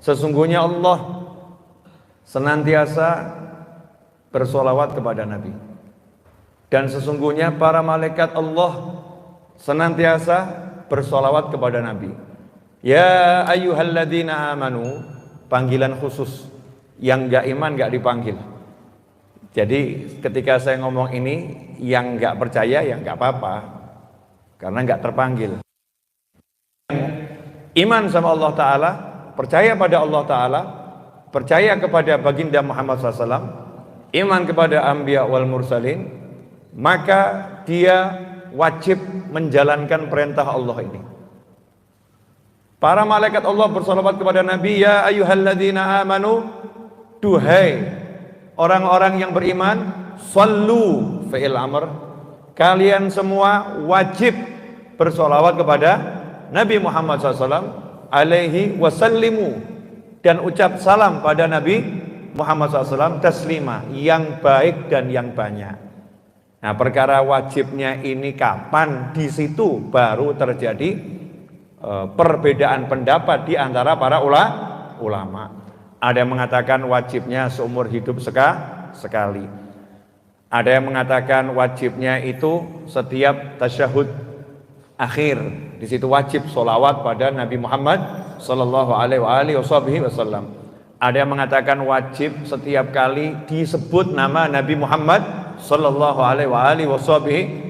Sesungguhnya Allah senantiasa bersolawat kepada Nabi, dan sesungguhnya para malaikat Allah senantiasa bersolawat kepada Nabi. Ya ayyuhalladzina amanu, panggilan khusus, yang gak iman gak dipanggil. Jadi ketika saya ngomong ini, yang gak percaya ya gak apa-apa, karena gak terpanggil. Iman sama Allah Ta'ala, percaya pada Allah Ta'ala, percaya kepada baginda Muhammad SAW, iman kepada anbiya wal mursalin, maka dia wajib menjalankan perintah Allah ini. Para malaikat Allah bersolawat kepada Nabi, ya ayyuhalladzina amanu, duhai orang-orang yang beriman, sallu fi'il amr, kalian semua wajib bersolawat kepada Nabi Muhammad SAW alaihi wasallimu, dan ucap salam pada Nabi Muhammad SAW taslima, yang baik dan yang banyak. Nah, perkara wajibnya ini kapan? Di situ baru terjadi perbedaan pendapat di antara para ulama. Ada yang mengatakan wajibnya seumur hidup sekali. Ada yang mengatakan wajibnya itu setiap tasyahud akhir. Di situ wajib sholawat pada Nabi Muhammad sallallahu alaihi wasallam. Ada yang mengatakan wajib setiap kali disebut nama Nabi Muhammad sallallahu alaihi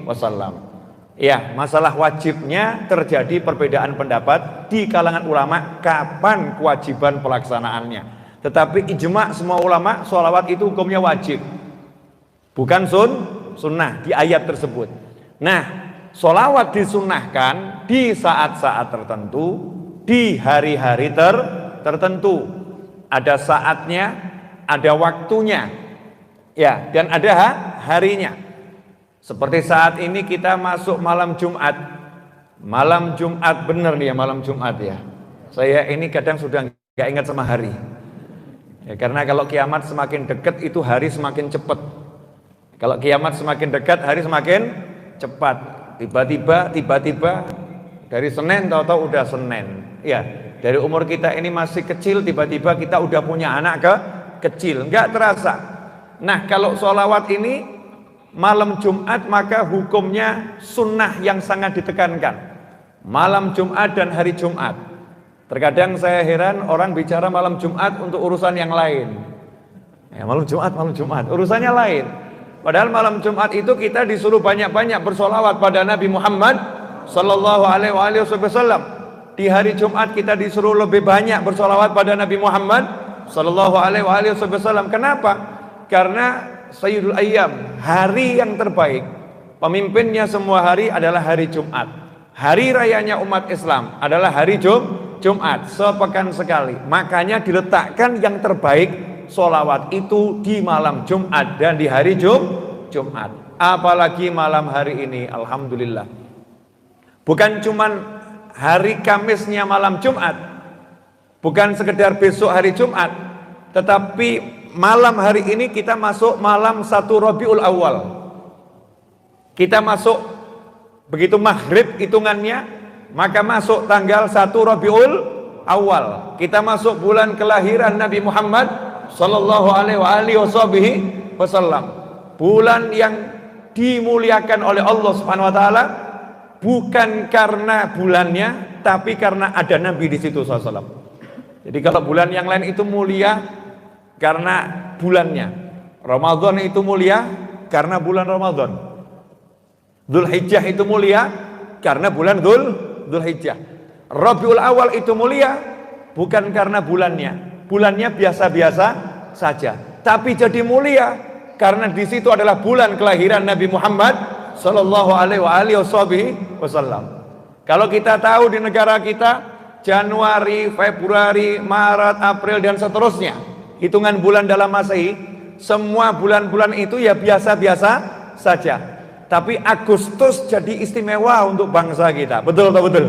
wasallam. Ya, masalah wajibnya terjadi perbedaan pendapat di kalangan ulama kapan kewajiban pelaksanaannya. Tetapi ijma' semua ulama, sholawat itu hukumnya wajib, bukan sunnah di ayat tersebut. Nah, sholawat disunnahkan di saat-saat tertentu, di hari-hari tertentu. Ada saatnya, ada waktunya, ya, dan ada harinya. Seperti saat ini kita masuk malam Jumat. Malam Jumat bener nih ya, malam Jumat ya. Saya ini kadang sudah nggak ingat sama hari. Ya, karena kalau kiamat semakin dekat itu hari semakin cepat. Kalau kiamat semakin dekat hari semakin cepat. Tiba-tiba dari Senin tahu-tahu udah Senin. Ya, dari umur kita ini masih kecil tiba-tiba kita udah punya anak kecil, nggak terasa. Nah, kalau sholawat ini malam Jumat maka hukumnya sunnah yang sangat ditekankan. Malam Jumat dan hari Jumat. Terkadang saya heran orang bicara malam Jumat untuk urusan yang lain. Ya, malam Jumat, urusannya lain. Padahal malam Jumat itu kita disuruh banyak-banyak bersolawat pada Nabi Muhammad sallallahu alaihi wasallam. Di hari Jumat kita disuruh lebih banyak bersolawat pada Nabi Muhammad sallallahu alaihi wasallam. Kenapa? Karena Sayyidul Ayyam, hari yang terbaik, pemimpinnya semua hari adalah hari Jumat. Hari rayanya umat Islam adalah hari Jumat, sepekan sekali. Makanya diletakkan yang terbaik sholawat itu di malam Jumat dan di hari Jumat. Apalagi malam hari ini, alhamdulillah. Bukan cuman hari Kamisnya malam Jumat, bukan sekedar besok hari Jumat, tetapi malam hari ini kita masuk malam 1 Rabiul Awal. Kita masuk begitu maghrib hitungannya, maka masuk tanggal 1 Rabiul Awal. Kita masuk bulan kelahiran Nabi Muhammad sallallahu alaihi wasallam. Bulan yang dimuliakan oleh Allah Subhanahu wa taala bukan karena bulannya, tapi karena ada Nabi di situ sallallahu alaihi wasallam. Jadi kalau bulan yang lain itu mulia karena bulannya. Ramadan itu mulia karena bulan Ramadan. Dzulhijjah itu mulia karena bulan Dzulhijjah. Rabiul Awal itu mulia bukan karena bulannya. Bulannya biasa-biasa saja, tapi jadi mulia karena di situ adalah bulan kelahiran Nabi Muhammad sallallahu alaihi wasallam. Kalau kita tahu di negara kita Januari, Februari, Maret, April dan seterusnya, hitungan bulan dalam Masehi, semua bulan-bulan itu ya biasa-biasa saja. Tapi Agustus jadi istimewa untuk bangsa kita. Betul atau betul?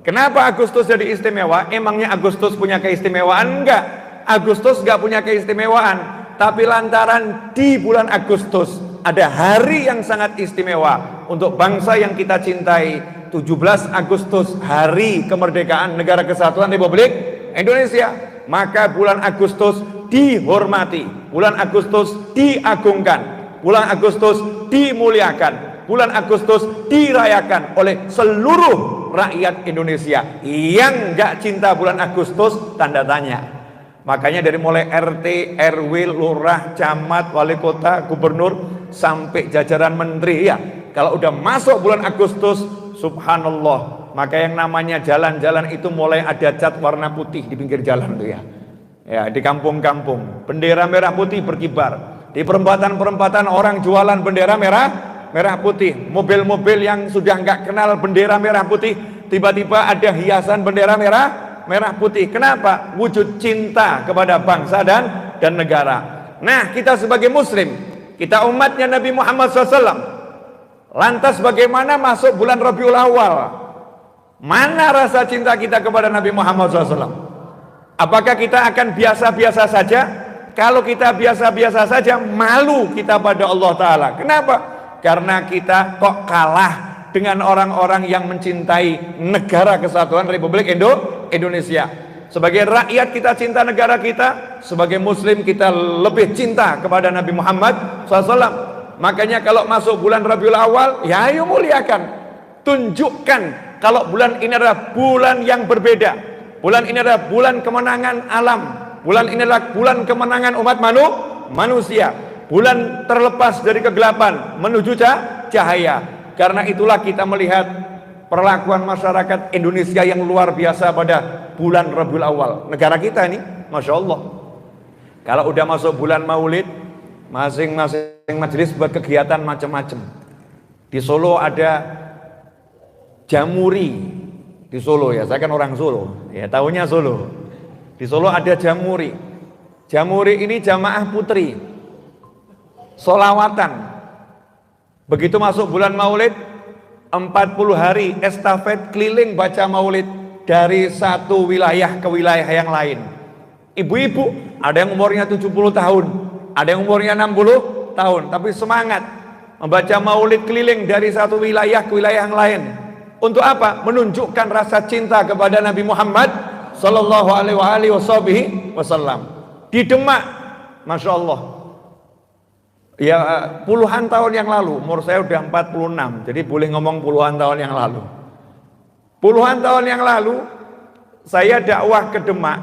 Kenapa Agustus jadi istimewa? Emangnya Agustus punya keistimewaan? Enggak. Agustus enggak punya keistimewaan. Tapi lantaran di bulan Agustus ada hari yang sangat istimewa untuk bangsa yang kita cintai. 17 Agustus, hari kemerdekaan Negara Kesatuan Republik Indonesia. maka bulan Agustus dihormati, bulan Agustus diagungkan, bulan Agustus dimuliakan, bulan Agustus dirayakan oleh seluruh rakyat Indonesia. Yang gak cinta bulan Agustus tanda tanya. Makanya dari mulai RT, RW, lurah, camat, wali kota, gubernur sampai jajaran menteri ya, kalau udah masuk bulan Agustus, subhanallah, maka yang namanya jalan-jalan itu mulai ada cat warna putih di pinggir jalan tuh ya. Ya, di kampung-kampung bendera merah putih berkibar. Di perempatan-perempatan orang jualan bendera merah putih. Mobil-mobil yang sudah nggak kenal bendera merah putih, tiba-tiba ada hiasan bendera merah putih. Kenapa? Wujud cinta kepada bangsa dan negara. Nah, kita sebagai muslim, kita umatnya Nabi Muhammad SAW, lantas bagaimana masuk bulan Rabiul Awal? Mana rasa cinta kita kepada Nabi Muhammad SAW? Apakah kita akan biasa-biasa saja? Kalau kita biasa-biasa saja, malu kita pada Allah Ta'ala. Kenapa? Karena kita kok kalah dengan orang-orang yang mencintai negara kesatuan Republik Indonesia. Sebagai rakyat kita cinta negara kita, sebagai muslim kita lebih cinta kepada Nabi Muhammad SAW. Makanya kalau masuk bulan Rabiul Awal, ya ayo muliakan, tunjukkan kalau bulan ini adalah bulan yang berbeda. Bulan ini adalah bulan kemenangan alam, bulan ini adalah bulan kemenangan umat manusia, bulan terlepas dari kegelapan menuju cahaya. Karena itulah kita melihat perlakuan masyarakat Indonesia yang luar biasa pada bulan Rabiul Awal. Negara kita ini, Masya Allah, kalau udah masuk bulan Maulid, masing-masing majelis buat kegiatan macam-macam. Di Solo ada Jamuri. Di Solo ya, saya kan orang Solo, ya tahunya Solo. Di Solo ada Jamuri. Jamuri ini jamaah putri, solawatan. Begitu masuk bulan Maulid, 40 hari estafet keliling baca Maulid dari satu wilayah ke wilayah yang lain. Ibu-ibu, ada yang umurnya 70 tahun, ada yang umurnya 60 tahun, tapi semangat membaca Maulid keliling dari satu wilayah ke wilayah yang lain. Untuk apa? Menunjukkan rasa cinta kepada Nabi Muhammad Sallallahu Alaihi Wasallam. Di Demak, Masya Allah, ya puluhan tahun yang lalu, umur saya udah 46, jadi boleh ngomong puluhan tahun yang lalu. Puluhan tahun yang lalu, saya dakwah ke Demak,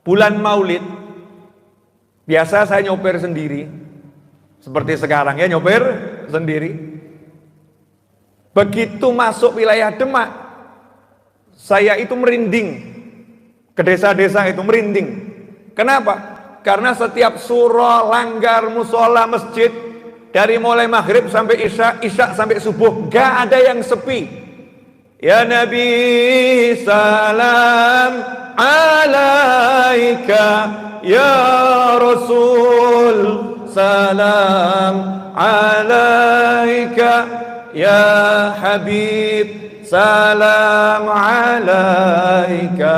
bulan Maulid. Biasa saya nyopir sendiri, seperti sekarang ya, nyopir sendiri. Begitu masuk wilayah Demak, saya itu merinding. Ke desa-desa itu merinding. Kenapa? Karena setiap surah, langgar, musola, masjid, dari mulai maghrib sampai isya, isya sampai subuh, gak ada yang sepi. Ya Nabi salam alaika, ya Rasul salam alaika, ya Habib salam alaika,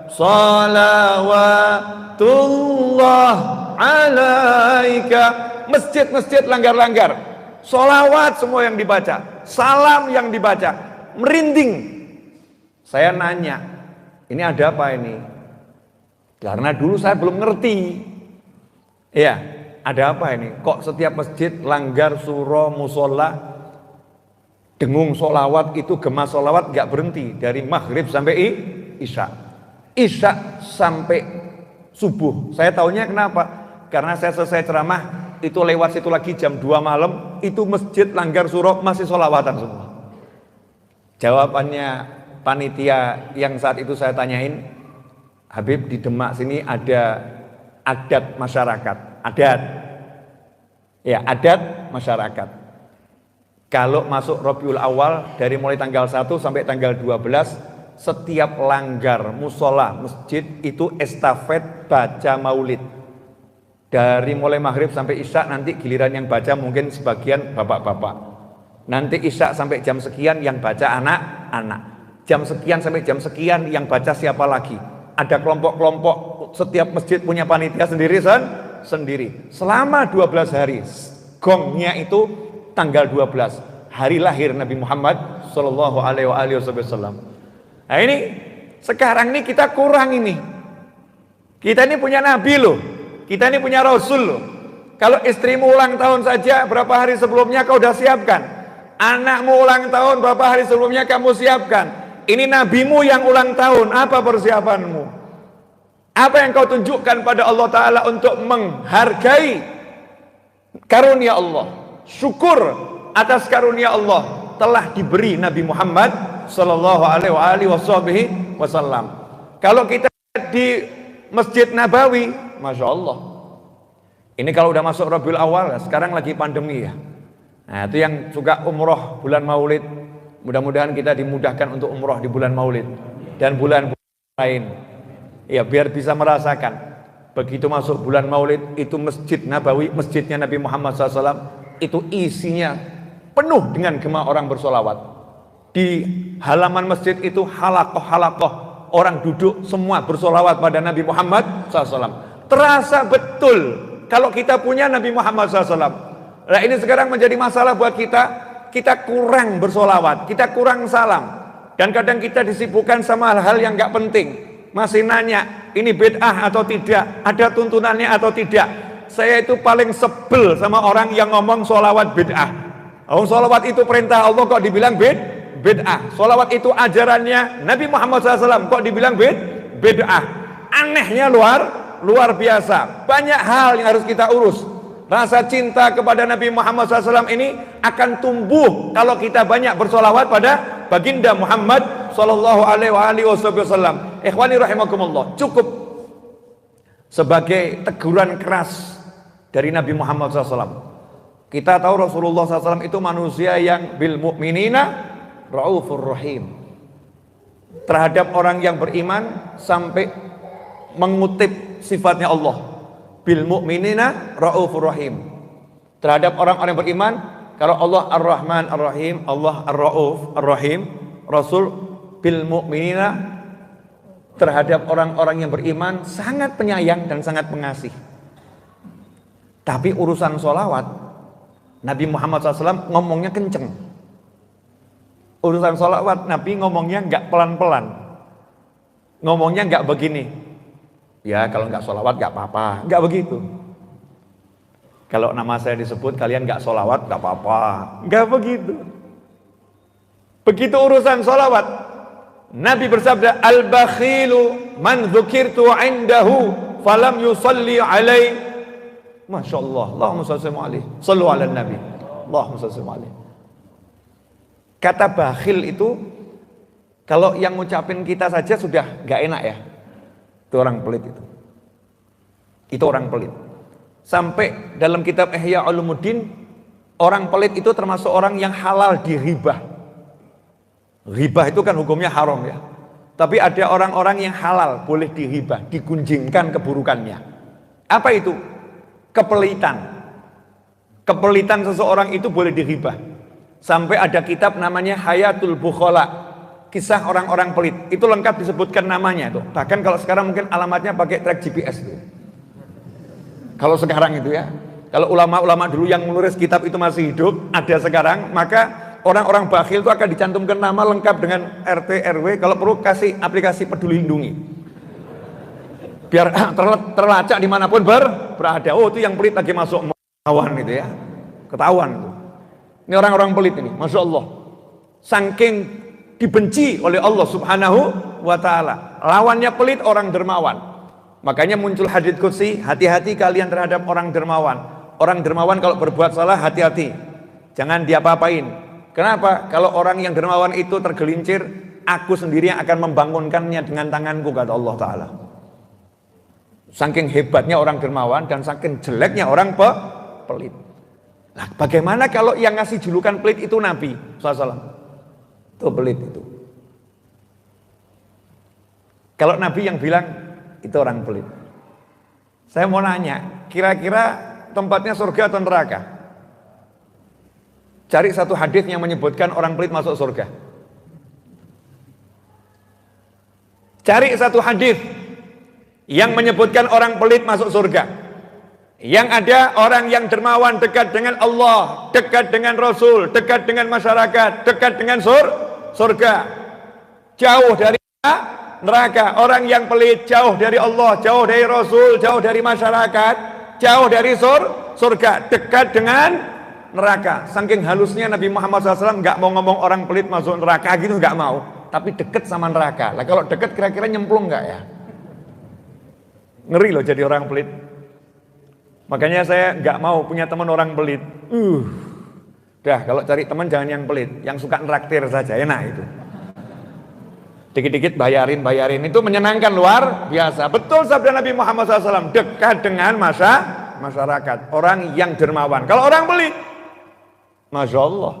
salawatullah alaika. Masjid-masjid langgar-langgar, solawat semua yang dibaca, salam yang dibaca, merinding. Saya nanya, ini ada apa ini? Karena dulu saya belum ngerti. Ya, ada apa ini? Kok setiap masjid langgar, surah, musola, dengung solawat itu, gema solawat gak berhenti dari maghrib sampai isya, isya sampai subuh. Saya taunya kenapa? Karena saya selesai ceramah itu lewat situ lagi jam 2 malam, itu masjid langgar surah masih solawatan semua. Jawabannya panitia yang saat itu saya tanyain, Habib, di Demak sini ada adat masyarakat, adat ya, adat masyarakat. Kalau masuk Rabiul Awal dari mulai tanggal 1 sampai tanggal 12, setiap langgar, musola, masjid itu estafet baca maulid. Dari mulai maghrib sampai isya, nanti giliran yang baca mungkin sebagian bapak-bapak. Nanti isya sampai jam sekian yang baca anak-anak. Jam sekian sampai jam sekian yang baca siapa lagi. Ada kelompok-kelompok, setiap masjid punya panitia sendiri. Selama 12 hari, gongnya itu tanggal 12, hari lahir Nabi Muhammad Sallallahu Alaihi Wasallam. Nah ini sekarang ini kita kurang ini. Kita ini punya nabi loh. Kita ini punya rasul loh. Kalau istrimu ulang tahun saja berapa hari sebelumnya kau udah siapkan. Anakmu ulang tahun berapa hari sebelumnya kamu siapkan. Ini nabimu yang ulang tahun, apa persiapanmu? Apa yang kau tunjukkan pada Allah Ta'ala untuk menghargai karunia Allah? Syukur atas karunia Allah telah diberi Nabi Muhammad Sallallahu Alaihi Wasallam. Kalau kita di Masjid Nabawi, Masya Allah, ini kalau udah masuk Rabiul Awal, sekarang lagi pandemi ya. Nah itu yang suka umroh bulan Maulid, mudah-mudahan kita dimudahkan untuk umroh di bulan Maulid dan bulan-bulan lain. Ya biar bisa merasakan begitu masuk bulan Maulid itu Masjid Nabawi, masjidnya Nabi Muhammad SAW itu isinya penuh dengan gema orang bersolawat. Di halaman masjid itu halakoh orang duduk semua bersolawat pada Nabi Muhammad SAW. Terasa betul kalau kita punya Nabi Muhammad SAW. Nah ini sekarang menjadi masalah buat kita. Kita kurang bersolawat, kita kurang salam, dan kadang kita disibukkan sama hal-hal yang gak penting. Masih nanya, ini bid'ah atau tidak, ada tuntunannya atau tidak. Saya itu paling sebel sama orang yang ngomong solawat bid'ah. Solawat itu perintah Allah kok dibilang bid'ah. Solawat itu ajarannya Nabi Muhammad SAW kok dibilang bid'ah. Anehnya luar biasa. Banyak hal yang harus kita urus. Rasa cinta kepada Nabi Muhammad SAW ini akan tumbuh kalau kita banyak bersolawat pada baginda Muhammad Sallallahu Alaihi Wasallam. Ikhwani rahimakumullah, cukup sebagai teguran keras dari Nabi Muhammad SAW. Kita tahu Rasulullah SAW itu manusia yang bil mu'minina raufur rahim. Terhadap orang yang beriman sampai mengutip sifatnya Allah. Bil mu'minina raufur rahim. Terhadap orang-orang beriman, kalau Allah Ar-Rahman Ar-Rahim, Allah Ar-Rauf Ar-Rahim, Rasul bil mu'minina terhadap orang-orang yang beriman sangat penyayang dan sangat pengasih. Tapi urusan sholawat, Nabi Muhammad SAW ngomongnya kenceng. Urusan sholawat Nabi ngomongnya nggak pelan-pelan, ngomongnya nggak begini. Ya kalau nggak sholawat nggak apa-apa, nggak begitu. Kalau nama saya disebut kalian nggak sholawat nggak apa-apa, nggak begitu. Begitu urusan sholawat, Nabi bersabda, al-bakhilu man dzukirtu indahu falam yusalli alaihi. Masya Allah, Allahumma shalli alaihi, sallu ala nabi, Allahumma shalli alaihi. Kata bakhil itu kalau yang ngucapin kita saja sudah nggak enak ya. Itu orang pelit itu. Itu orang pelit. Sampai dalam kitab Ihya Ulumuddin, orang pelit itu termasuk orang yang halal diribah. Ribah itu kan hukumnya haram ya. Tapi ada orang-orang yang halal boleh diribah, digunjingkan keburukannya. Apa itu? Kepelitan. Kepelitan seseorang itu boleh diribah. Sampai ada kitab namanya Hayatul Bukhala, kisah orang-orang pelit. Itu lengkap disebutkan namanya tuh. Bahkan kalau sekarang mungkin alamatnya pakai track GPS tuh. Kalau sekarang itu ya. Kalau ulama-ulama dulu yang menulis kitab itu masih hidup, ada sekarang, maka orang-orang bakhil itu akan dicantumkan nama lengkap dengan RT RW, kalau perlu kasih aplikasi Peduli Lindungi. Biar terlacak dimanapun berada. Oh itu yang pelit lagi masuk ketahuan itu ya. Ketahuan itu. Ini orang-orang pelit ini, Masya Allah. Saking dibenci oleh Allah Subhanahu wa ta'ala. Lawannya pelit orang dermawan. Makanya muncul hadits qudsi, hati-hati kalian terhadap orang dermawan. Orang dermawan kalau berbuat salah hati-hati. Jangan diapa-apain. Kenapa? Kalau orang yang dermawan itu tergelincir, aku sendiri yang akan membangunkannya dengan tanganku, kata Allah Ta'ala. Saking hebatnya orang dermawan dan saking jeleknya orang pelit. Nah, bagaimana kalau yang ngasih julukan pelit itu Nabi SAW? Itu pelit itu. Kalau Nabi yang bilang itu orang pelit. Saya mau nanya, kira-kira tempatnya surga atau neraka? Cari satu hadis yang menyebutkan orang pelit masuk surga. Cari satu hadis yang menyebutkan orang pelit masuk surga. Yang ada orang yang dermawan, dekat dengan Allah, dekat dengan Rasul, dekat dengan masyarakat, dekat dengan surga. Jauh dari neraka. Orang yang pelit jauh dari Allah, jauh dari Rasul, jauh dari masyarakat, jauh dari surga, dekat dengan neraka. Saking halusnya Nabi Muhammad SAW nggak mau ngomong orang pelit masuk neraka gitu, nggak mau. Tapi deket sama neraka. Lah kalau deket kira-kira nyemplung nggak ya? Ngeri loh jadi orang pelit. Makanya saya nggak mau punya teman orang pelit. Dah kalau cari teman jangan yang pelit, yang suka neraktir saja, enak itu. Dikit-dikit bayarin itu menyenangkan luar biasa. Betul sabda Nabi Muhammad SAW, dekat dengan masyarakat, orang yang dermawan. Kalau orang pelit, Masya Allah,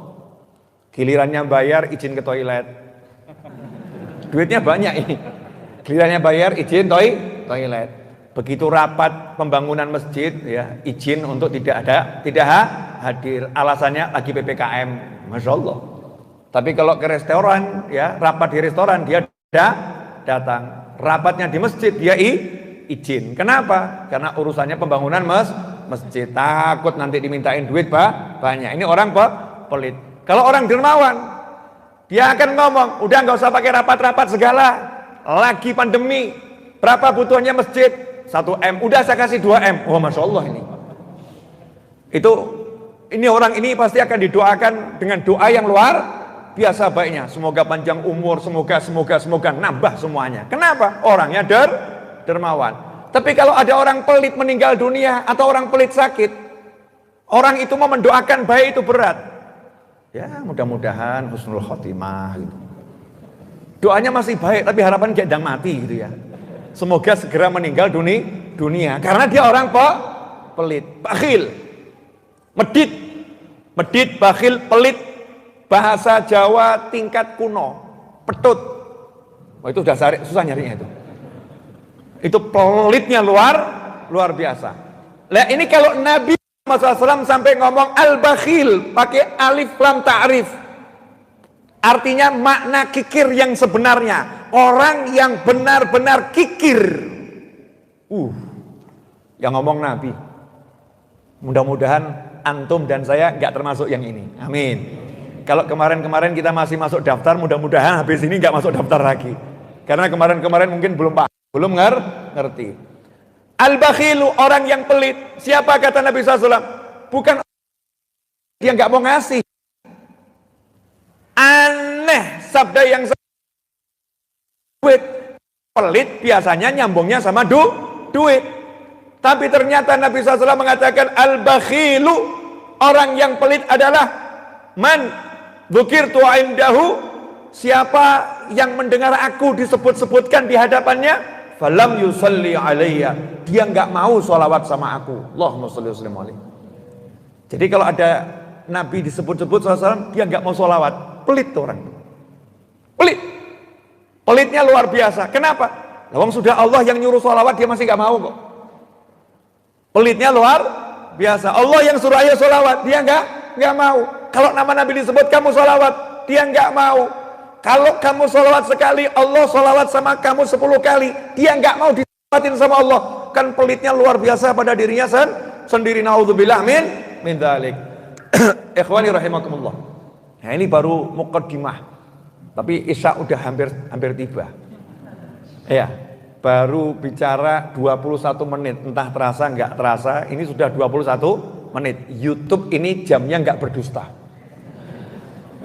gilirannya bayar izin ke toilet, duitnya banyak ini. Gilirannya bayar izin toilet. Begitu rapat pembangunan masjid, ya izin untuk tidak hadir. Alasannya lagi PPKM, Masya Allah. Tapi kalau ke restoran, ya rapat di restoran dia datang. Rapatnya di masjid dia izin. Kenapa? Karena urusannya pembangunan masjid. Takut nanti dimintain duit banyak. Ini orang pelit. Kalau orang dermawan, dia akan ngomong, udah nggak usah pakai rapat-rapat segala. Lagi pandemi, berapa butuhnya masjid? 1 M, udah saya kasih 2 M. Oh Masya Allah ini. Ini orang ini pasti akan didoakan dengan doa yang luar biasa baiknya. Semoga panjang umur, semoga nambah semuanya. Kenapa? Orangnya dermawan. Tapi kalau ada orang pelit meninggal dunia atau orang pelit sakit, orang itu mau mendoakan baik itu berat. Ya mudah-mudahan husnul khotimah gitu. Doanya masih baik tapi harapan gedang mati gitu ya. Semoga segera meninggal dunia karena dia orang pelit, bakhil, medit, bakhil, pelit, bahasa Jawa tingkat kuno, petut. Oh, itu udah susah nyarinya itu. Itu pelitnya luar biasa. Lah ini kalau Nabi Muhammad SAW sampai ngomong al-bakhil pakai alif lam ta'rif. Artinya makna kikir yang sebenarnya, orang yang benar-benar kikir. Yang ngomong Nabi. Mudah-mudahan antum dan saya nggak termasuk yang ini. Amin. Kalau kemarin-kemarin kita masih masuk daftar, mudah-mudahan habis ini nggak masuk daftar lagi. Karena kemarin-kemarin mungkin belum ngerti. Al-bakhilu, orang yang pelit. Siapa kata Nabi SAW? Bukan dia nggak mau ngasih. Aneh sabda yang duit. Pelit biasanya nyambungnya sama duit. Tapi ternyata Nabi SAW mengatakan al-bakhilu, orang yang pelit adalah man dzukirtu indahu, siapa yang mendengar aku disebut-sebutkan di hadapannya, falam yusalli alayya, dia enggak mau sholawat sama aku. Allahumma sholli wa sallim alaihi. Jadi kalau ada Nabi disebut-sebut SAW, dia enggak mau sholawat. Pelit orang. Pelitnya luar biasa. Kenapa? Lawang sudah Allah yang nyuruh sholawat, dia masih enggak mau kok. Pelitnya luar biasa. Allah yang suruh ayo sholawat, dia enggak mau. Kalau nama Nabi disebut kamu sholawat, dia enggak mau. Kalau kamu sholawat sekali, Allah sholawat sama kamu 10 kali, dia enggak mau disolawatin sama Allah. Kan pelitnya luar biasa pada dirinya sendiri. Naudzubillah min dzalik. Ikhwani rahimakumullah. Nah ini baru muqaddimah. Tapi Isya udah hampir tiba. Ya, baru bicara 21 menit, entah terasa enggak terasa, ini sudah 21 menit. YouTube ini jamnya enggak berdusta.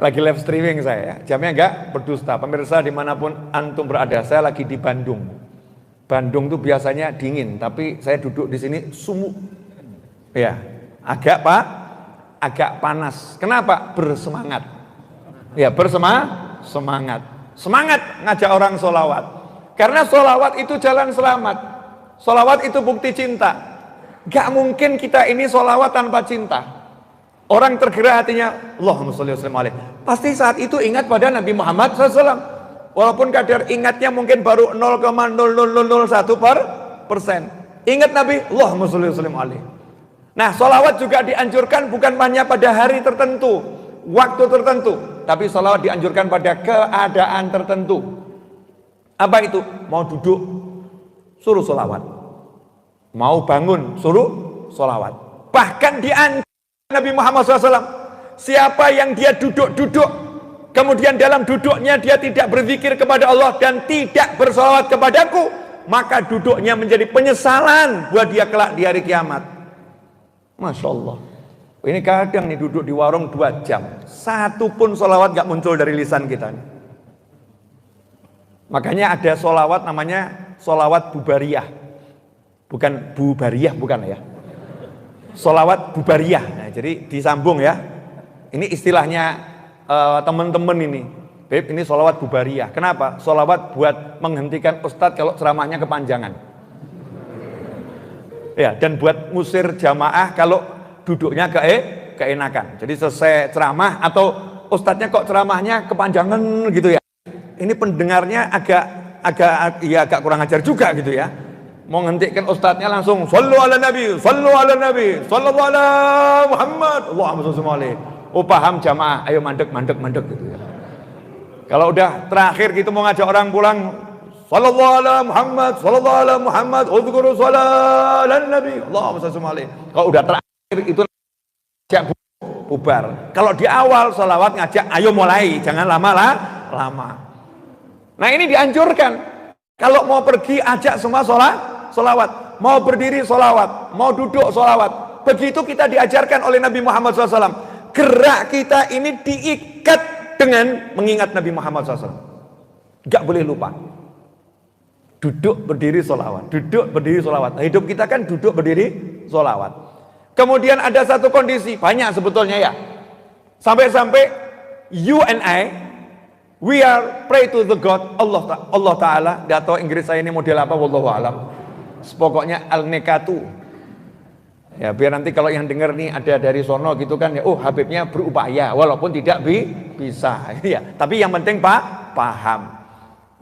Lagi live streaming saya, jamnya enggak berdusta. Pemirsa dimanapun antum berada, saya lagi di Bandung. Bandung tuh biasanya dingin, tapi saya duduk di sini sumuk. Ya, agak panas. Kenapa? Bersemangat. Ya, bersemangat. Semangat ngajak orang sholawat. Karena sholawat itu jalan selamat. Sholawat itu bukti cinta. Gak mungkin kita ini sholawat tanpa cinta. Orang tergerak hatinya, Allahumma sholli wa sallim alaihi. Pasti saat itu ingat pada Nabi Muhammad SAW. Walaupun kadar ingatnya mungkin baru 0,0001%. Ingat Nabi, Allahumma sholli wa sallim alaihi. Nah, sholawat juga dianjurkan bukan hanya pada hari tertentu, waktu tertentu, tapi sholawat dianjurkan pada keadaan tertentu. Apa itu? Mau duduk, suruh sholawat. Mau bangun, suruh sholawat. Bahkan dianjurkan Nabi Muhammad SAW, siapa yang dia duduk-duduk kemudian dalam duduknya dia tidak berzikir kepada Allah dan tidak bersolawat kepadaku, maka duduknya menjadi penyesalan buat dia kelak di hari kiamat. Masya Allah. Ini kadang nih duduk di warung 2 jam, satu pun solawat gak muncul dari lisan kita. Makanya ada solawat namanya solawat bubariyah. Bukan bubariyah, bukan ya. Solawat bubariyah. Nah, jadi disambung ya. Ini istilahnya teman-teman ini. Beb, ini solawat bubariyah. Kenapa? Solawat buat menghentikan ustadz kalau ceramahnya kepanjangan. Ya, dan buat ngusir jamaah kalau duduknya keenakan. Jadi selesai ceramah atau ustadznya kok ceramahnya kepanjangan gitu ya. Ini pendengarnya agak kurang ajar juga gitu ya. Mau ngentikan ustadznya langsung sallu ala nabi, sallallahu ala Muhammad, Allahumma shalli alaihi. Oh paham jamaah, ayo mandek gitu ya. Kalau udah terakhir gitu mau ngajak orang pulang, sallallahu ala Muhammad, uzkuru ala nabi, Allahumma shalli alaihi. Kalau udah terakhir itu ngajak bubar. Kalau di awal salawat ngajak ayo mulai, jangan lama. Nah ini dianjurkan. Kalau mau pergi ajak semua solawat, mau berdiri solawat, mau duduk solawat. Begitu kita diajarkan oleh Nabi Muhammad SAW. Gerak kita ini diikat dengan mengingat Nabi Muhammad SAW. Gak boleh lupa. Duduk berdiri solawat, duduk berdiri solawat. Nah, hidup kita kan duduk berdiri solawat. Kemudian ada satu kondisi, banyak sebetulnya ya. Sampai-sampai you and I, we are pray to the God Allah Ta'ala. Gak tahu Inggris saya ini model apa, wallahu alam. Pokoknya al-nekatu. Ya biar nanti kalau yang dengar nih ada dari sono gitu kan ya, oh Habibnya berupaya walaupun tidak bisa ya. Tapi yang penting paham.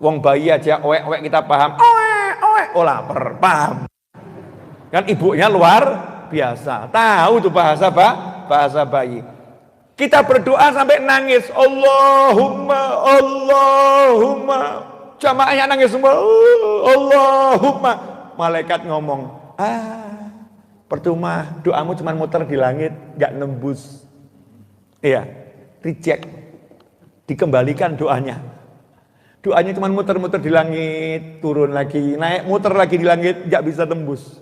Wong bayi aja oek kita paham. Oek oh lapar, paham. Kan ibunya luar biasa. Tahu tuh bahasa bayi. Kita berdoa sampai nangis. Allahumma. Jamaahnya nangis semua. Allahumma. Malaikat ngomong, percuma doamu cuma muter di langit, gak nembus. Iya, reject. Dikembalikan doanya. Doanya cuma muter-muter di langit, turun lagi, naik, muter lagi di langit, gak bisa tembus.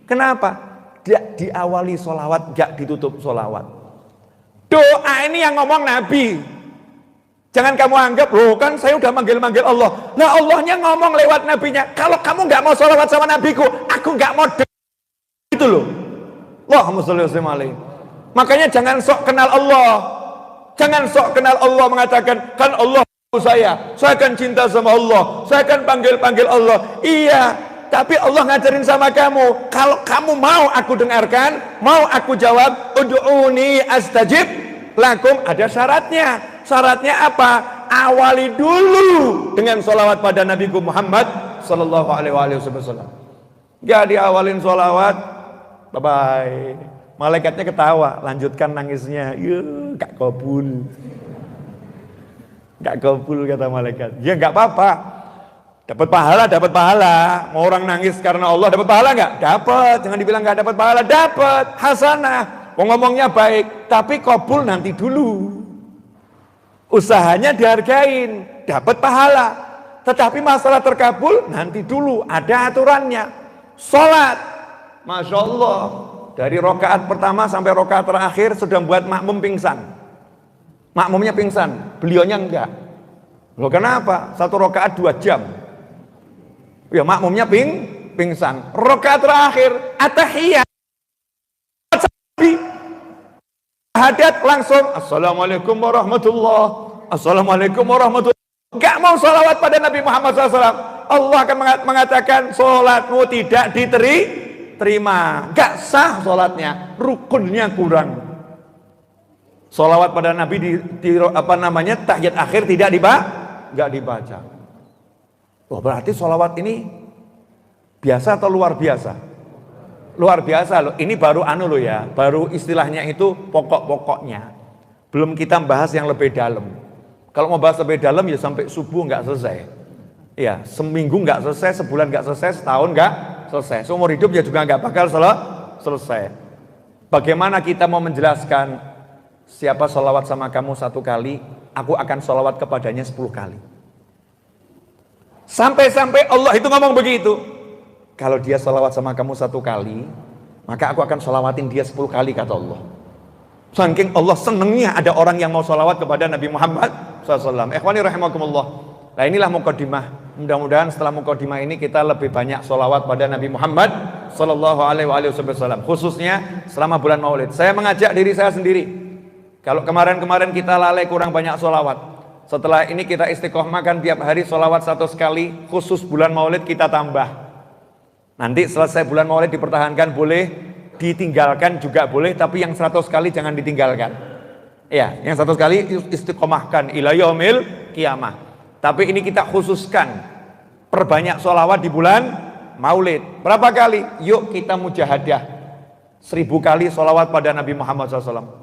Kenapa? Gak diawali solawat, gak ditutup solawat. Doa ini yang ngomong Nabi. Jangan kamu anggap, loh kan saya udah manggil-manggil Allah. Nah Allahnya ngomong lewat Nabinya. Kalau kamu gak mau solawat sama Nabiku, aku gak mau itu loh. Allahumma sholli alaihi. Makanya jangan sok kenal Allah. Jangan sok kenal Allah mengatakan, kan Allah saya akan cinta sama Allah, saya akan panggil Allah. Iya, tapi Allah ngajarin sama kamu, kalau kamu mau aku dengarkan, mau aku jawab, ud'uni astajib lakum, ada syaratnya. Syaratnya apa? Awali dulu dengan sholawat pada Nabi Muhammad sallallahu alaihi wasallam. Gak diawalin sholawat, bye-bye. Malaikatnya ketawa, lanjutkan nangisnya. Gak kabul. Gak kabul kata malaikat. Ya gak apa-apa. Dapat pahala. Mau orang nangis karena Allah dapat pahala gak? Dapat. Jangan dibilang gak dapat pahala. Dapat. Hasanah. Ngomongnya baik. Tapi kabul nanti dulu. Usahanya dihargain. Dapat pahala. Tetapi masalah terkabul nanti dulu. Ada aturannya. Sholat. Masya Allah. Dari rokaat pertama sampai rokaat terakhir sudah buat makmum pingsan. Makmumnya pingsan, beliaunya enggak. Loh kenapa? Satu rokaat 2 jam. Ya makmumnya pingsan. Rokaat terakhir, atahiyat. Hadat langsung, Assalamualaikum warahmatullahi. Enggak mau salawat pada Nabi Muhammad SAW. Allah akan mengatakan, sholatmu tidak diterima. Enggak sah sholatnya, rukunnya kurang. Sholawat pada Nabi tahiyat akhir tidak dibaca. Oh, berarti sholawat ini biasa atau luar biasa? Luar biasa loh. Ini baru baru istilahnya itu pokok-pokoknya. Belum kita bahas yang lebih dalam. Kalau mau bahas lebih dalam ya sampai subuh nggak selesai. Ya, seminggu nggak selesai, sebulan nggak selesai, setahun nggak selesai. Seumur hidup ya juga nggak bakal selesai. Bagaimana kita mau menjelaskan siapa sholawat sama kamu 1 kali aku akan sholawat kepadanya 10 kali. Sampai-sampai Allah itu ngomong begitu. Kalau dia sholawat sama kamu 1 kali, maka aku akan sholawatin dia 10 kali, kata Allah. Saking Allah senengnya ada orang yang mau sholawat kepada Nabi Muhammad SAW. Ikhwani rahimakumullah. Nah inilah muqaddimah. Mudah-mudahan setelah muqaddimah ini kita lebih banyak sholawat pada Nabi Muhammad SAW. Khususnya selama bulan Maulid. Saya mengajak diri saya sendiri. Kalau kemarin-kemarin kita lalai kurang banyak sholawat, setelah ini kita istiqomahkan tiap hari sholawat 1 kali, khusus bulan Maulid kita tambah. Nanti selesai bulan Maulid dipertahankan boleh, ditinggalkan juga boleh, tapi yang 100 kali jangan ditinggalkan. Ya, yang 100 kali istiqomahkan ila yaumil qiyamah. Tapi ini kita khususkan, perbanyak sholawat di bulan Maulid. Berapa kali? Yuk kita mujahadah 1000 kali sholawat pada Nabi Muhammad SAW.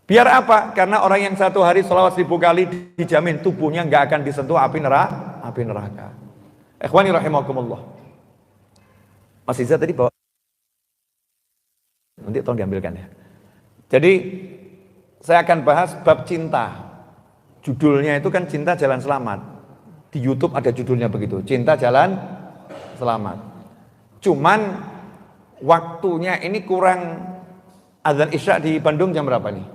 Biar apa? Karena orang yang 1 hari sholawat 1000 kali dijamin tubuhnya nggak akan disentuh api neraka. Ikhwani rahimakumullah. Mas Iza tadi bawa, nanti tolong diambilkan ya. Jadi saya akan bahas bab cinta. Judulnya itu kan Cinta Jalan Selamat. Di YouTube ada judulnya begitu, Cinta Jalan Selamat. Cuman waktunya ini kurang. Azan Isya di Bandung jam berapa nih?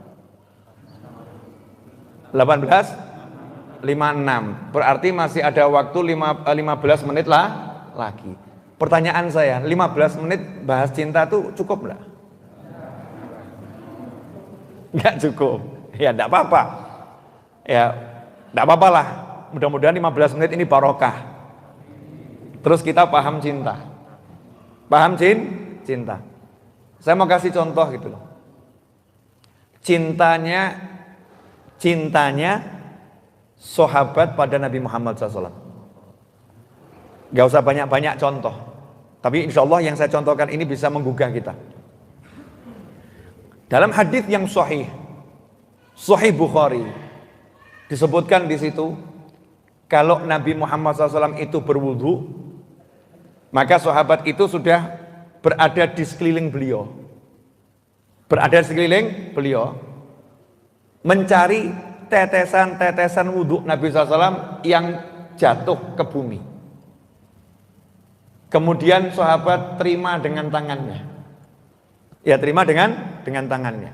18.56. Berarti masih ada waktu 15 menit lagi. Pertanyaan saya, 15 menit bahas cinta tuh cukup enggak? Enggak cukup. Ya enggak apa-apa. Ya enggak apa-apa lah. Mudah-mudahan 15 menit ini barokah. Terus kita paham cinta. Paham cinta. Saya mau kasih contoh gitu loh. Cintanya sahabat pada Nabi Muhammad SAW. Gak usah banyak-banyak contoh. Tapi insya Allah yang saya contohkan ini bisa menggugah kita. Dalam hadis yang sahih Bukhari, disebutkan di situ, kalau Nabi Muhammad SAW itu berwudu, maka sahabat itu sudah berada di sekeliling beliau. Mencari tetesan-tetesan wudhu Nabi SAW yang jatuh ke bumi. Kemudian sahabat terima dengan tangannya. Ya, terima dengan tangannya.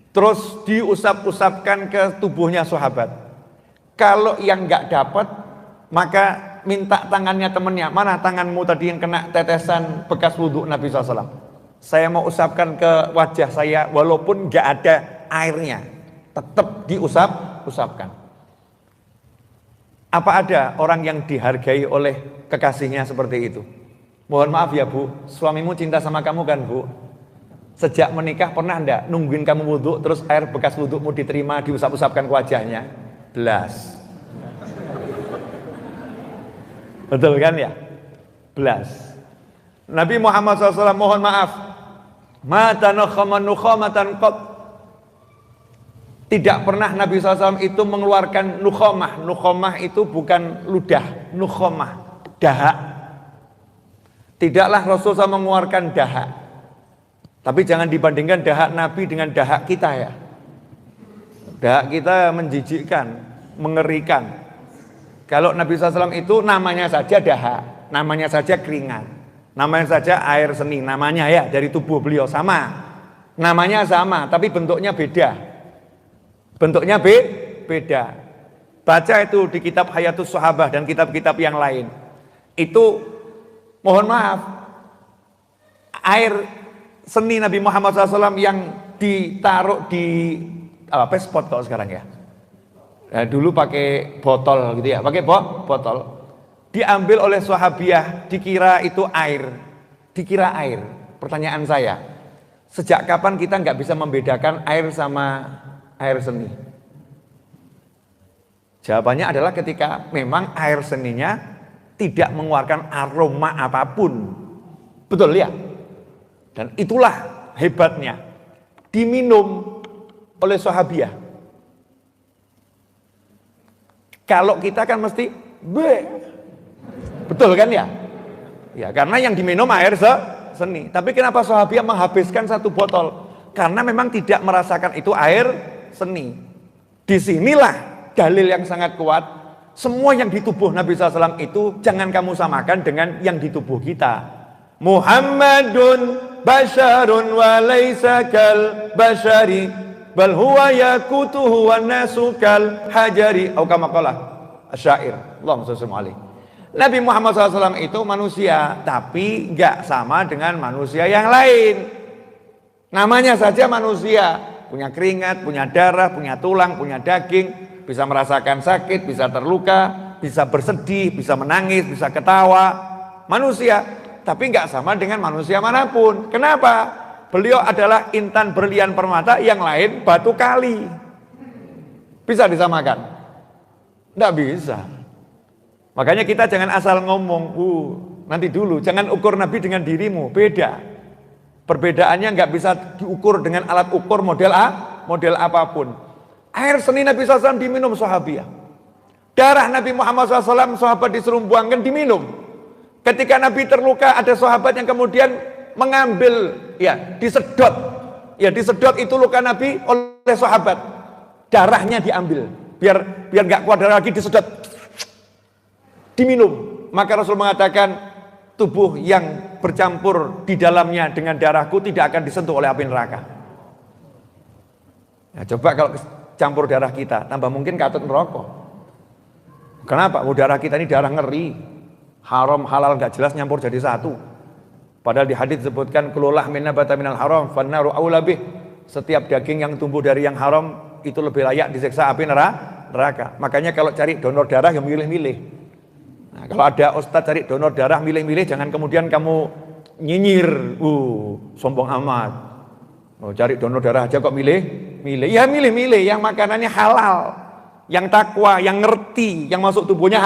Terus diusap-usapkan ke tubuhnya sahabat. Kalau yang nggak dapat, maka minta tangannya temannya. Mana tanganmu tadi yang kena tetesan bekas wudhu Nabi SAW? Saya mau usapkan ke wajah saya walaupun nggak ada airnya. Tetap diusapkan. Apa ada orang yang dihargai oleh kekasihnya seperti itu? Mohon maaf ya Bu, suamimu cinta sama kamu kan Bu? Sejak menikah pernah enggak nungguin kamu wudhu, terus air bekas wudhumu diterima, diusap-usapkan ke wajahnya? Belas. Betul kan ya? Belas. Nabi Muhammad SAW mohon maaf, ma tanakhaman nukhamatan qat. Tidak pernah Nabi SAW itu mengeluarkan nukhamah. Nukhamah itu bukan ludah, nukhamah, dahak. Tidaklah Rasulullah SAW mengeluarkan dahak. Tapi jangan dibandingkan dahak Nabi dengan dahak kita ya. Dahak kita menjijikkan, mengerikan. Kalau Nabi SAW itu namanya saja dahak, namanya saja keringat, namanya saja air seni, namanya ya dari tubuh beliau sama. Namanya sama, tapi bentuknya beda. Bentuknya beda. Baca itu di kitab Hayatus Sahabah dan kitab-kitab yang lain. Itu mohon maaf, air seni Nabi Muhammad SAW yang ditaruh di pespot kalau sekarang ya. Dulu pakai botol gitu ya, pakai botol. Diambil oleh sahabiah, dikira itu air. Dikira air. Pertanyaan saya, sejak kapan kita nggak bisa membedakan air sama air seni? Jawabannya adalah ketika memang air seninya tidak mengeluarkan aroma apapun. Betul ya? Dan itulah hebatnya. Diminum oleh sahabiah. Kalau kita kan mesti betul kan ya? Ya, karena yang diminum air seni. Tapi kenapa sahabiah menghabiskan 1 botol? Karena memang tidak merasakan itu air seni. Disinilah dalil yang sangat kuat. Semua yang di tubuh Nabi SAW itu jangan kamu samakan dengan yang di tubuh kita. Muhammadun basharun wa laysa kal bashari bal huwa yakutuhu wa nasu kal hajari atau kama qala asyair. Allahumma shalli alaihi. Nabi Muhammad SAW itu manusia, tapi enggak sama dengan manusia yang lain. Namanya saja manusia, punya keringat, punya darah, punya tulang, punya daging, bisa merasakan sakit, bisa terluka, bisa bersedih, bisa menangis, bisa ketawa. Manusia, tapi enggak sama dengan manusia manapun. Kenapa? Beliau adalah intan berlian permata, yang lain batu kali. Bisa disamakan? Enggak bisa. Makanya kita jangan asal ngomong, nanti dulu, jangan ukur Nabi dengan dirimu, beda. Perbedaannya nggak bisa diukur dengan alat ukur model model apapun. Air seni Nabi SAW diminum sahabiah. Darah Nabi Muhammad SAW sahabat disuruh buangkan, diminum. Ketika Nabi terluka, ada sahabat yang kemudian mengambil, disedot. Ya, disedot itu luka Nabi oleh sahabat. Darahnya diambil, biar nggak kuat darah lagi, disedot. Diminum. Maka Rasul mengatakan tubuh yang bercampur di dalamnya dengan darahku tidak akan disentuh oleh api neraka. Nah, coba kalau campur darah kita, tambah mungkin katut neraka. Kenapa? Darah kita ini darah ngeri, haram halal gak jelas nyampur jadi satu. Padahal di hadits disebutkan kulullah min nabata minal haram fannaru aula bih. Setiap daging yang tumbuh dari yang haram itu lebih layak disiksa api neraka. Makanya kalau cari donor darah yang milih-milih. Nah, kalau ada ustadz cari donor darah milih-milih, jangan kemudian kamu nyinyir, sombong amat. Cari donor darah aja kok milih-milih. Ya milih-milih yang makanannya halal, yang takwa, yang ngerti, yang masuk tubuhnya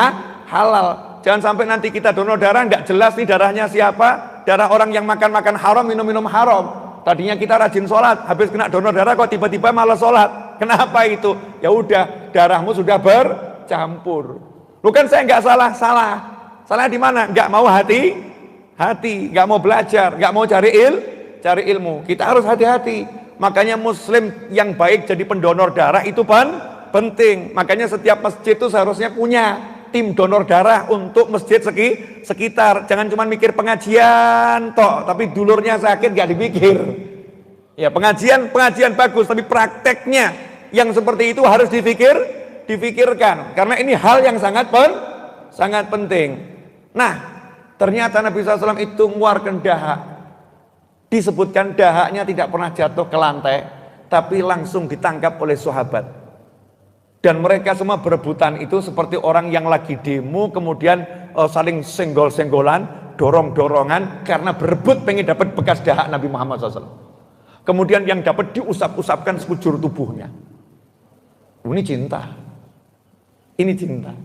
halal. Jangan sampai nanti kita donor darah nggak jelas nih darahnya siapa, darah orang yang makan-makan haram, minum-minum haram. Tadinya kita rajin sholat, habis kena donor darah kok tiba-tiba malas sholat. Kenapa itu? Ya udah, darahmu sudah bercampur. Bukan saya nggak salah di mana? Nggak mau hati, nggak mau belajar, nggak mau cari ilmu. Kita harus hati-hati. Makanya Muslim yang baik jadi pendonor darah itu penting. Makanya setiap masjid itu seharusnya punya tim donor darah untuk masjid sekitar. Jangan cuma mikir pengajian tapi dulurnya sakit nggak dipikir. Ya pengajian bagus, tapi prakteknya yang seperti itu harus difikirkan, karena ini hal yang sangat penting. Nah, ternyata Nabi SAW itu mengeluarkan dahak. Disebutkan dahaknya tidak pernah jatuh ke lantai, tapi langsung ditangkap oleh sahabat. Dan mereka semua berebutan itu seperti orang yang lagi demo, kemudian saling senggol-senggolan, dorong-dorongan, karena berebut pengen dapat bekas dahak Nabi Muhammad SAW. Kemudian yang dapat diusap-usapkan sekujur tubuhnya. Ini cinta. Ini cinta.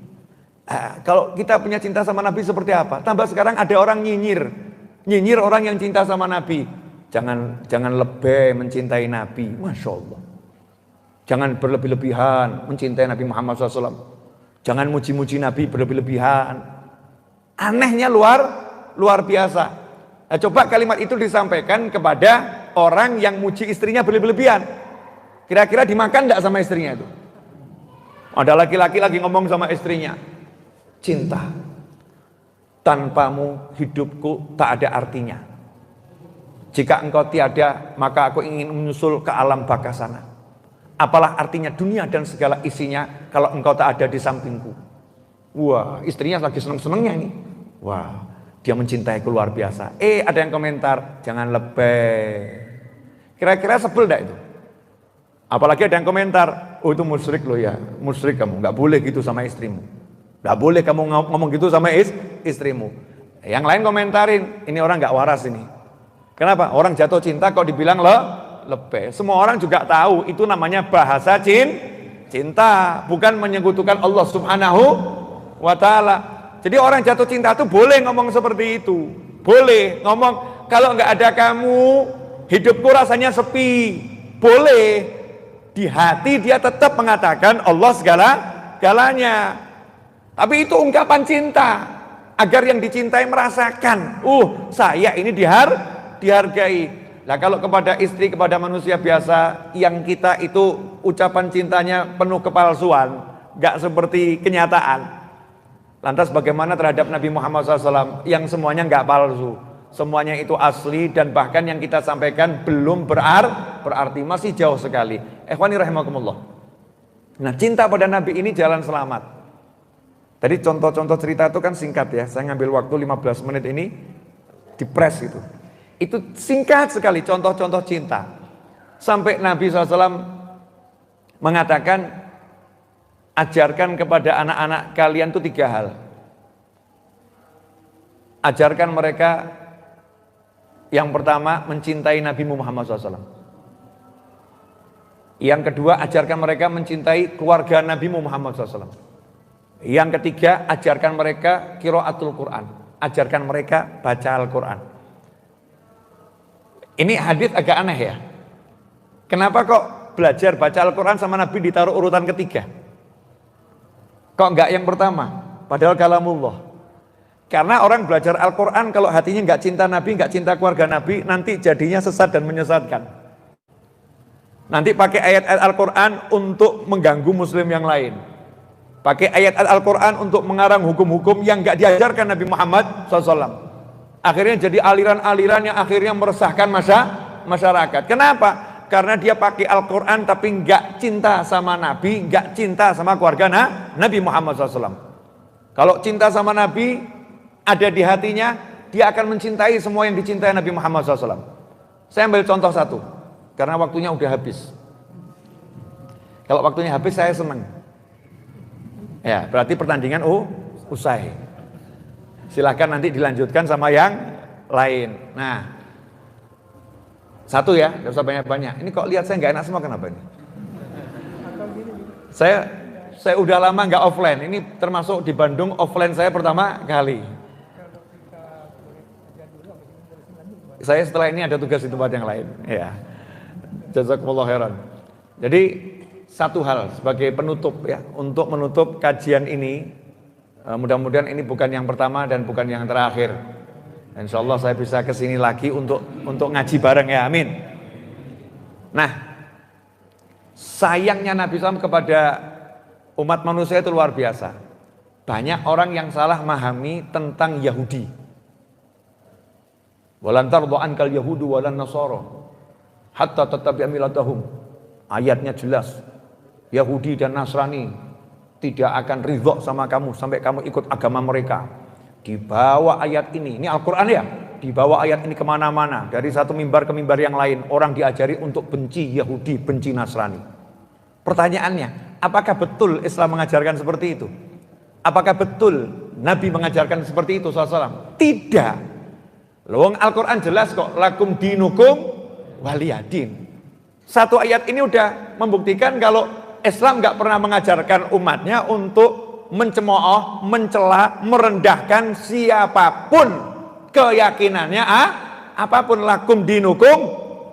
Kalau kita punya cinta sama Nabi seperti apa? Tambah sekarang ada orang nyinyir orang yang cinta sama Nabi. Jangan lebih mencintai Nabi. Masya Allah. Jangan berlebih-lebihan mencintai Nabi Muhammad SAW. Jangan muji-muji Nabi berlebih-lebihan. Anehnya luar biasa. Nah, coba kalimat itu disampaikan kepada orang yang muji istrinya berlebih-lebihan. Kira-kira dimakan enggak sama istrinya itu? Ada laki-laki lagi ngomong sama istrinya, cinta, tanpamu hidupku tak ada artinya. Jika engkau tiada, maka aku ingin menyusul ke alam baka sana. Apalah artinya dunia dan segala isinya kalau engkau tak ada di sampingku. Wah, istrinya lagi seneng-senengnya ini. Wah, dia mencintaiku luar biasa. Ada yang komentar, jangan lebay. Kira-kira sebel enggak itu? Apalagi ada yang komentar, itu musyrik loh ya, musyrik kamu, nggak boleh gitu sama istrimu, nggak boleh kamu ngomong gitu sama istrimu. Yang lain komentarin, ini orang nggak waras ini. Kenapa? Orang jatuh cinta kok dibilang lebih. Semua orang juga tahu itu namanya bahasa cinta, bukan menyekutukan Allah Subhanahu wa Ta'ala. Jadi orang jatuh cinta itu boleh ngomong seperti itu, boleh ngomong kalau nggak ada kamu hidupku rasanya sepi, boleh. Di hati dia tetap mengatakan Allah segalanya. Tapi itu ungkapan cinta agar yang dicintai merasakan, saya ini dihargai. Nah kalau kepada istri, kepada manusia biasa, yang kita itu ucapan cintanya penuh kepalsuan, gak seperti kenyataan. Lantas bagaimana terhadap Nabi Muhammad SAW yang semuanya gak palsu, semuanya itu asli, dan bahkan yang kita sampaikan belum berarti, masih jauh sekali. Ikhwani rahimakumullah. Nah cinta pada Nabi ini jalan selamat. Tadi contoh-contoh cerita itu kan singkat ya, saya ngambil waktu 15 menit ini di press itu. Itu singkat sekali contoh-contoh cinta. Sampai Nabi SAW mengatakan, ajarkan kepada anak-anak kalian itu 3 hal. Ajarkan mereka, yang pertama mencintai Nabi Muhammad SAW. Yang kedua, ajarkan mereka mencintai keluarga Nabi Muhammad SAW. Yang ketiga, ajarkan mereka qiraatul Quran. Ajarkan mereka baca Al-Quran. Ini hadis agak aneh ya. Kenapa kok belajar baca Al-Quran sama Nabi ditaruh urutan ketiga? Kok enggak yang pertama? Padahal kalamullah. Karena orang belajar Al-Quran kalau hatinya enggak cinta Nabi, enggak cinta keluarga Nabi, nanti jadinya sesat dan menyesatkan. Nanti pakai ayat-ayat Al-Quran untuk mengganggu muslim yang lain. Pakai ayat Al-Quran untuk mengarang hukum-hukum yang enggak diajarkan Nabi Muhammad SAW. Akhirnya jadi aliran-aliran yang akhirnya meresahkan masyarakat. Kenapa? Karena dia pakai Al-Quran tapi enggak cinta sama Nabi, enggak cinta sama keluarga Nabi Muhammad SAW. Kalau cinta sama Nabi ada di hatinya, dia akan mencintai semua yang dicintai Nabi Muhammad SAW. Saya ambil contoh satu, karena waktunya udah habis. Kalau waktunya habis saya senang. Ya, berarti pertandingan usai. Silahkan nanti dilanjutkan sama yang lain. Nah, satu ya, gak usah banyak-banyak. Ini kok lihat saya nggak enak semua, kenapa ini? Saya udah lama nggak offline. Ini termasuk di Bandung offline saya pertama kali. Saya setelah ini ada tugas di tempat yang lain. Ya, jazakumullah khairan. Jadi satu hal sebagai penutup ya, untuk menutup kajian ini. Mudah-mudahan ini bukan yang pertama dan bukan yang terakhir. Insya Allah saya bisa kesini lagi untuk ngaji bareng ya, amin. Nah, sayangnya Nabi SAW kepada umat manusia itu luar biasa. Banyak orang yang salah memahami tentang Yahudi. Walan tardu ankal yahudu walan nasara hatta tattabi'a millatahum. Ayatnya jelas. Yahudi dan Nasrani tidak akan ridho sama kamu sampai kamu ikut agama mereka. Dibawa ayat ini Al-Quran ya, dibawa ayat ini kemana-mana, dari satu mimbar ke mimbar yang lain, orang diajari untuk benci Yahudi, benci Nasrani. Pertanyaannya, apakah betul Islam mengajarkan seperti itu? Apakah betul Nabi mengajarkan seperti itu SAW? Tidak. Lawang Al-Quran jelas kok, lakum dinukum waliyadin. Satu ayat ini udah membuktikan kalau Islam gak pernah mengajarkan umatnya untuk mencemooh, mencela, merendahkan siapapun keyakinannya, apapun. Lakum dinukum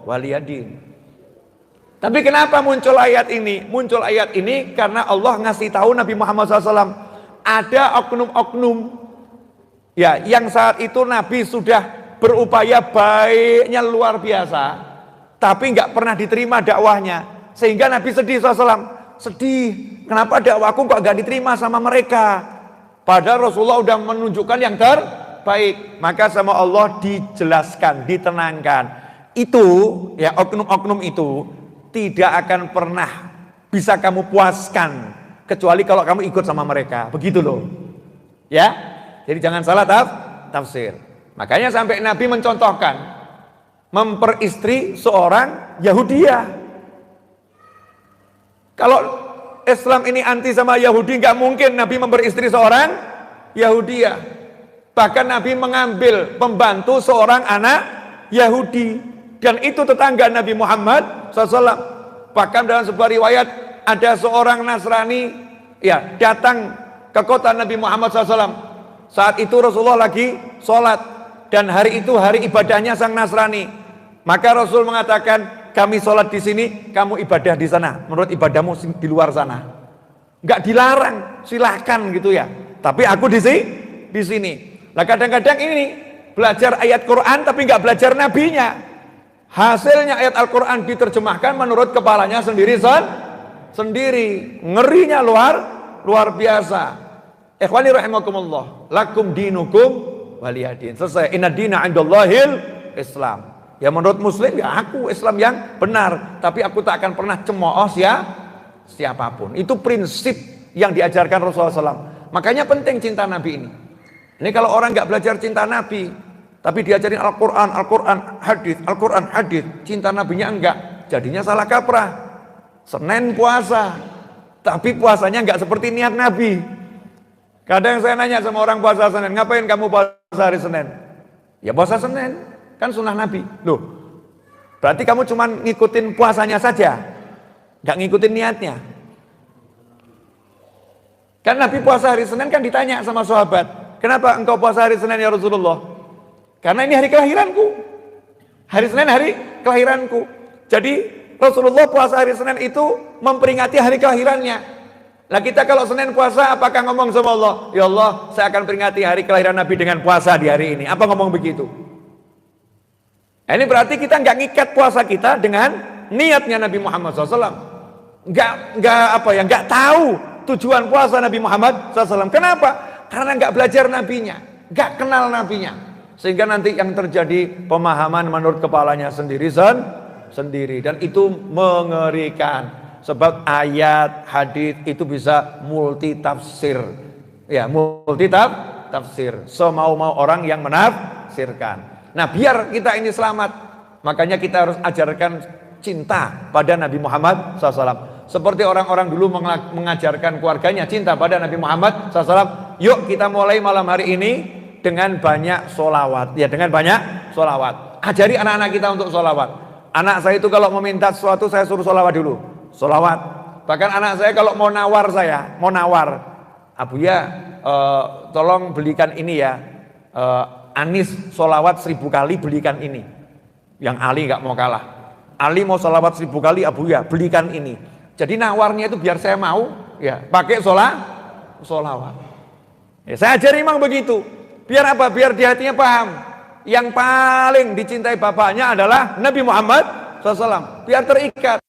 waliyadin. Tapi kenapa muncul ayat ini? Muncul ayat ini karena Allah ngasih tahu Nabi Muhammad SAW ada oknum-oknum ya, yang saat itu Nabi sudah berupaya baiknya luar biasa, tapi nggak pernah diterima dakwahnya, sehingga Nabi sedih SAW. Sedih, kenapa dakwahku kok gak diterima sama mereka? Padahal Rasulullah udah menunjukkan yang terbaik. Maka sama Allah dijelaskan, ditenangkan. Itu, ya oknum-oknum itu tidak akan pernah bisa kamu puaskan kecuali kalau kamu ikut sama mereka. Begitu loh. Ya, jadi jangan salah tafsir. Makanya sampai Nabi mencontohkan memperistri seorang Yahudiyah. Kalau Islam ini anti sama Yahudi, nggak mungkin Nabi memperistri seorang Yahudiyah. Bahkan Nabi mengambil pembantu seorang anak Yahudi, dan itu tetangga Nabi Muhammad SAW. Bahkan dalam sebuah riwayat ada seorang Nasrani ya datang ke kota Nabi Muhammad SAW. Saat itu Rasulullah lagi sholat, dan hari itu hari ibadahnya sang Nasrani. Maka Rasul mengatakan, kami sholat di sini, kamu ibadah di sana. Menurut ibadahmu di luar sana. Enggak dilarang, silahkan gitu ya. Tapi aku di sini. Nah kadang-kadang ini belajar ayat Quran tapi enggak belajar nabinya. Hasilnya ayat Al-Quran diterjemahkan menurut kepalanya sendiri sendiri. Ngerinya luar biasa. Ikhwani rahimakumullah, lakum dinukum waliyadin. Selesai. Inna dina 'indallahil Islam. Ya menurut muslim ya aku Islam yang benar, tapi aku tak akan pernah cemooh ya siapapun. Itu prinsip yang diajarkan Rasulullah SAW. Makanya penting cinta Nabi ini. Ini kalau orang nggak belajar cinta Nabi, tapi diajarin Al-Quran, hadis, cinta Nabinya enggak, jadinya salah kaprah. Senin puasa, tapi puasanya enggak seperti niat Nabi. Kadang saya nanya sama orang puasa Senin, ngapain kamu puasa hari Senin? Ya puasa Senin, kan sunnah Nabi. Loh, berarti kamu cuma ngikutin puasanya saja, enggak ngikutin niatnya. Kan Nabi puasa hari Senin kan ditanya sama sahabat, kenapa engkau puasa hari Senin ya Rasulullah? Karena ini hari kelahiranku. Hari Senin hari kelahiranku. Jadi Rasulullah puasa hari Senin itu memperingati hari kelahirannya. Nah kita kalau Senin puasa apakah ngomong sama Allah, ya Allah saya akan peringati hari kelahiran Nabi dengan puasa di hari ini. Apa ngomong begitu? Nah, ini berarti kita nggak ngikat puasa kita dengan niatnya Nabi Muhammad SAW. Nggak tahu tujuan puasa Nabi Muhammad SAW. Kenapa? Karena nggak belajar Nabinya, nggak kenal Nabinya. Sehingga nanti yang terjadi pemahaman menurut kepalanya sendiri dan itu mengerikan. Sebab ayat hadis itu bisa multi tafsir. Ya, multi tafsir. Semau-mau orang yang menafsirkan. Nah, biar kita ini selamat, makanya kita harus ajarkan cinta pada Nabi Muhammad SAW. Seperti orang-orang dulu mengajarkan keluarganya cinta pada Nabi Muhammad SAW. Yuk kita mulai malam hari ini dengan banyak sholawat. Ya, dengan banyak sholawat. Ajari anak-anak kita untuk sholawat. Anak saya itu kalau meminta sesuatu saya suruh sholawat dulu. Sholawat. Bahkan anak saya kalau mau nawar Abu ya tolong belikan ini ya, Anis sholawat 1000 kali belikan ini. Yang Ali gak mau kalah. Ali mau sholawat 1000 kali, Abu ya belikan ini. Jadi nawarnya itu biar saya mau ya pakai sholawat. Ya, saya ajari memang begitu. Biar apa? Biar di hatinya paham. Yang paling dicintai bapaknya adalah Nabi Muhammad SAW. Biar terikat.